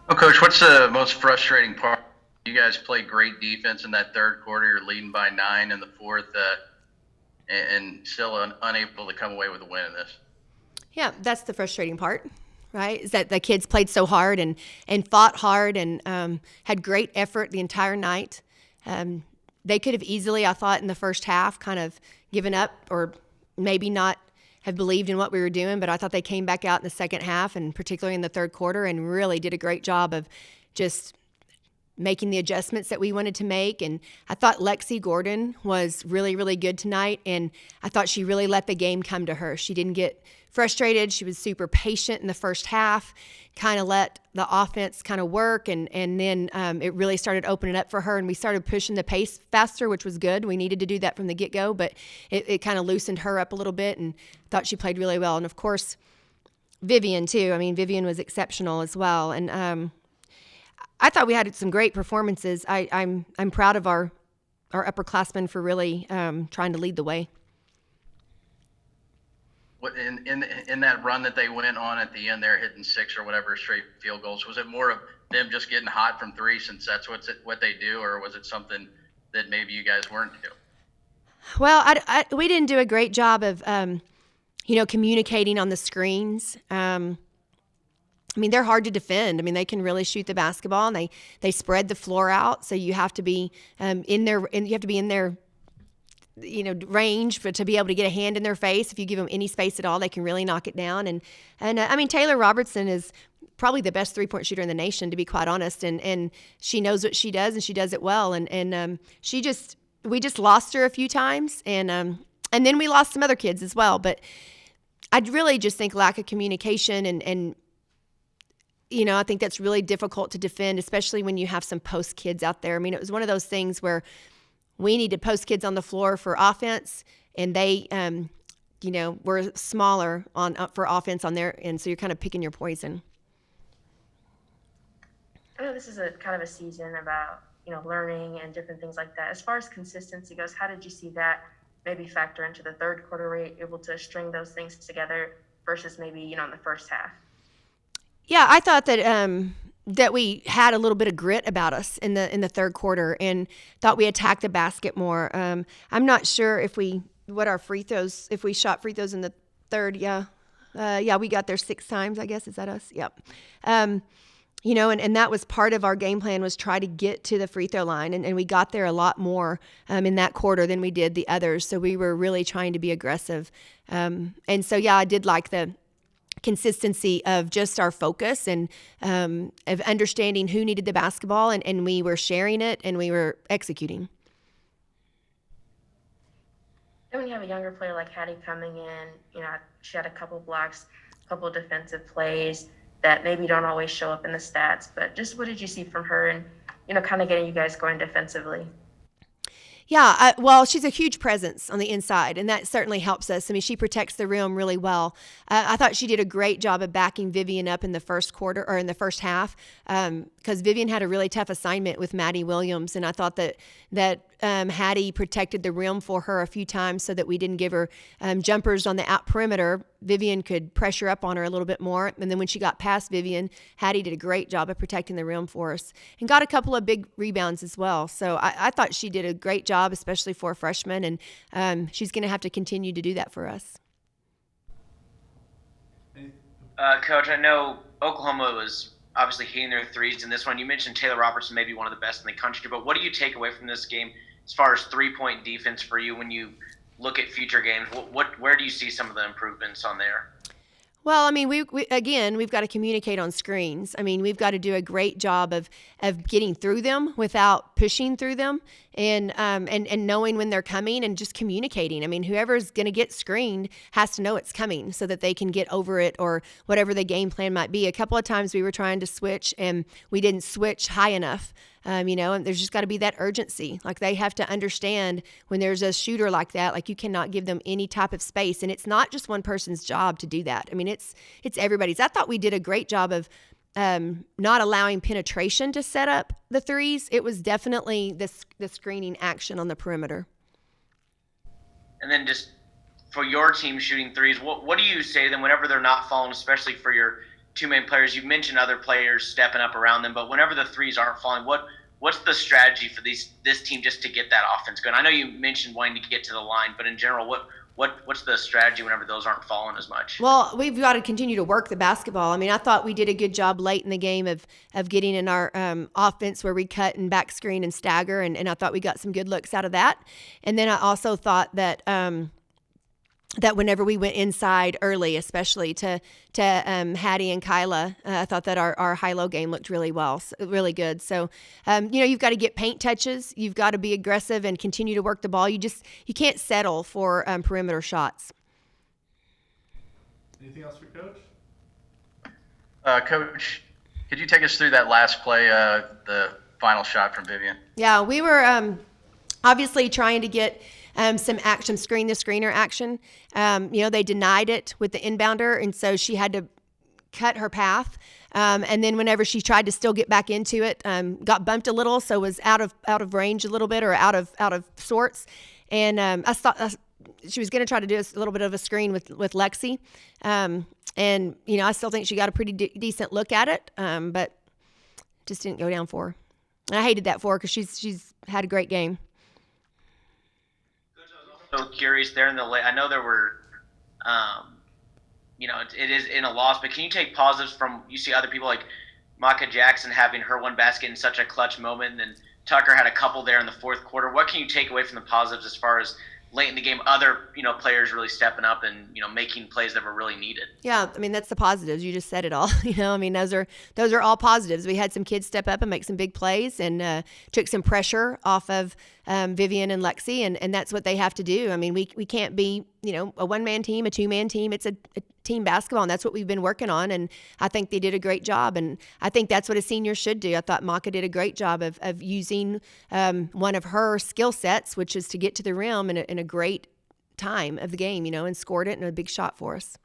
Oh, Coach, what's the most frustrating part? You guys played great defense in that third quarter. You're leading by 9 in the fourth, and still unable to come away with a win in this. Yeah, that's the frustrating part, right? Is that the kids played so hard and fought hard and had great effort the entire night. Um, they could have easily, I thought, in the first half, kind of given up or maybe not have believed in what we were doing. But I thought they came back out in the second half and particularly in the third quarter and really did a great job of just making the adjustments that we wanted to make. And I thought Lexi Gordon was really, really good tonight. And I thought she really let the game come to her. She didn't get frustrated. She was super patient in the first half, kind of let the offense kind of work. And then it really started opening up for her. And we started pushing the pace faster, which was good. We needed to do that from the get-go, but it kind of loosened her up a little bit, and thought she played really well. And of course, Vivian too. I mean, Vivian was exceptional as well. And I thought we had some great performances. I'm proud of our upperclassmen for really trying to lead the way. What in that run that they went on at the end, there hitting six or whatever straight field goals. Was it more of them just getting hot from three, since that's what they do, or was it something that maybe you guys weren't doing? Well, we didn't do a great job of communicating on the screens. I mean, they're hard to defend. I mean, they can really shoot the basketball, and they spread the floor out, so you have to be you have to be in their range to be able to get a hand in their face. If you give them any space at all, they can really knock it down. And I mean, Taylor Robertson is probably the best 3-point shooter in the nation, to be quite honest. And she knows what she does, and she does it well. And we just lost her a few times, and then we lost some other kids as well. But I'd really just think lack of communication and I think that's really difficult to defend, especially when you have some post kids out there. I mean, it was one of those things where we needed post kids on the floor for offense, and they, were smaller for offense on their end. So you're kind of picking your poison. I know this is a kind of a season about, learning and different things like that. As far as consistency goes, how did you see that maybe factor into the third quarter? Were you able to string those things together versus maybe, in the first half? Yeah, I thought that we had a little bit of grit about us in the third quarter, and thought we attacked the basket more. I'm not sure if we shot free throws in the third. Yeah, we got there 6 times. I guess, is that us? Yep. And that was part of our game plan, was try to get to the free throw line, and we got there a lot more in that quarter than we did the others. So we were really trying to be aggressive, and so I did like the consistency of just our focus and of understanding who needed the basketball, and we were sharing it and we were executing. And when you have a younger player like Hattie coming in, she had a couple blocks, a couple defensive plays that maybe don't always show up in the stats, but just what did you see from her and, kind of getting you guys going defensively? Yeah, well, she's a huge presence on the inside, and that certainly helps us. I mean, she protects the rim really well. I thought she did a great job of backing Vivian up in the first quarter, or in the first half, because Vivian had a really tough assignment with Maddie Williams, and I thought that Hattie protected the rim for her a few times so that we didn't give her jumpers on the out perimeter. Vivian could pressure up on her a little bit more, and then when she got past Vivian, Hattie did a great job of protecting the rim for us and got a couple of big rebounds as well. So I thought she did a great job, especially for a freshman, and she's going to have to continue to do that for us. Coach, I know Oklahoma was obviously hitting their threes in this one. You mentioned Taylor Robertson, maybe one of the best in the country, but what do you take away from this game as far as 3-point defense for you when you look at future games? Where do you see some of the improvements on there? Well, I mean, we've got to communicate on screens. I mean, we've got to do a great job of getting through them without pushing through them, and knowing when they're coming and just communicating. I mean, whoever's going to get screened has to know it's coming so that they can get over it, or whatever the game plan might be. A couple of times we were trying to switch and we didn't switch high enough. And there's just got to be that urgency. Like, they have to understand when there's a shooter like that, like, you cannot give them any type of space. And it's not just one person's job to do that. I mean, it's everybody's. I thought we did a great job of not allowing penetration to set up the threes. It was definitely the screening action on the perimeter. And then just for your team shooting threes, what do you say to them whenever they're not falling, especially for your two main players. You mentioned other players stepping up around them, but whenever the threes aren't falling, what's the strategy for this team just to get that offense going? I know you mentioned wanting to get to the line, but in general, what's the strategy whenever those aren't falling as much? Well, we've got to continue to work the basketball. I mean, I thought we did a good job late in the game of getting in our offense where we cut and back screen and stagger, and I thought we got some good looks out of that. And then I also thought that that whenever we went inside early, especially to Hattie and Kyla, I thought that our high-low game looked really really good. So, you've got to get paint touches. You've got to be aggressive and continue to work the ball. You can't settle for perimeter shots. Anything else for Coach? Coach, could you take us through that last play, the final shot from Vivian? Yeah, we were obviously trying to get some action, screen the screener action. They denied it with the inbounder, and so she had to cut her path. And then whenever she tried to still get back into it, got bumped a little, so was out of range a little bit, or out of sorts. And I thought she was going to try to do a little bit of a screen with Lexi. And I still think she got a pretty decent look at it, but just didn't go down for her. And I hated that for her because she's had a great game. So curious there in the late. I know there were, it is in a loss, but can you take positives from, you see other people like Maka Jackson having her one basket in such a clutch moment, and then Tucker had a couple there in the fourth quarter. What can you take away from the positives as far as late in the game, other, players really stepping up and, making plays that were really needed? Yeah, I mean, that's the positives. You just said it all. Those are all positives. We had some kids step up and make some big plays and took some pressure off of Vivian and Lexi, and that's what they have to do. I mean, we can't be, a one-man team, a two-man team. It's a team basketball, and that's what we've been working on, and I think they did a great job, and I think that's what a senior should do. I thought Maka did a great job of using one of her skill sets, which is to get to the rim in a great time of the game, and scored it and a big shot for us.